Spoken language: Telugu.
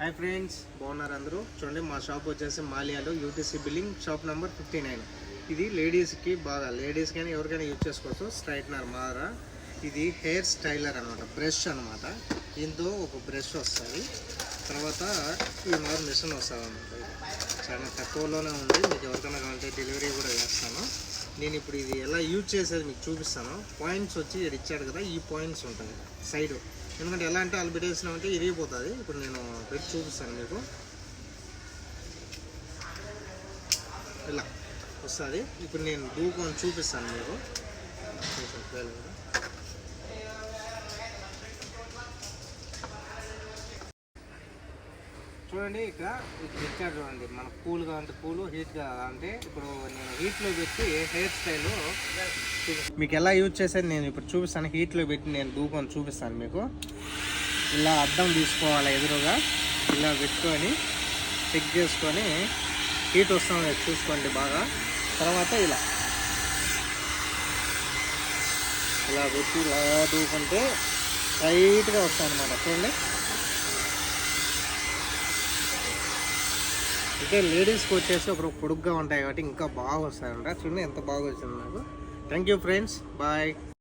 హాయ్ ఫ్రెండ్స్, బాగున్నారు అందరూ. చూడండి, మా షాప్ వచ్చేసి మాలియాలో యూటీసీ బిల్లింగ్ షాప్ నెంబర్ 59. ఇది లేడీస్కి బాగా, లేడీస్ కానీ ఎవరికైనా యూజ్ చేసుకోవచ్చు. స్ట్రైట్నర్ మారా, ఇది హెయిర్ స్టైలర్ అనమాట, బ్రష్ అనమాట. దీంతో ఒక బ్రష్ వస్తుంది, తర్వాత ఈ మారు మిషన్ వస్తుంది అనమాట. ఇది చాలా తక్కువలోనే ఉంది, మీకు ఎవరికైనా కావాలంటే డెలివరీ కూడా చేస్తాను. నేను ఇప్పుడు ఇది ఎలా యూజ్ చేసేది మీకు చూపిస్తాను. పాయింట్స్ వచ్చి ఇది ఇచ్చాడు కదా, ఈ పాయింట్స్ ఉంటుంది సైడ్. ఎందుకంటే ఎలా అంటే అలా పెట్టేసినామంటే ఇరిగిపోతుంది. ఇప్పుడు నేను పెట్టి చూపిస్తాను మీకు. ఇలా వస్తుంది. ఇప్పుడు నేను దూకొని చూపిస్తాను మీకు. చూడండి, ఇక్కడ ఇచ్చాడు చూడండి. మనకు కూల్గా అంటే కూల్, హీట్గా అంటే ఇప్పుడు నేను హీట్లో పెట్టి హెయిర్ స్టైల్ మీకు ఎలా యూజ్ చేసేది నేను ఇప్పుడు చూపిస్తాను. హీట్లో పెట్టి నేను దూకొని చూపిస్తాను మీకు. ఇలా అద్దం తీసుకోవాలి ఎదురుగా, ఇలా పెట్టుకొని చెక్ చేసుకొని హీట్ వస్తుంది చూసుకోండి బాగా. తర్వాత ఇలా పెట్టి ఇలా దూకుంటే టైట్గా వస్తుంది అనమాట. చూడండి, అంటే లేడీస్కి వచ్చేసి ఒక పొడుగ్గా ఉంటాయి కాబట్టి ఇంకా బాగా వస్తాయంట. చూడండి ఎంత బాగా వచ్చింది నాకు. Thank you friends, bye.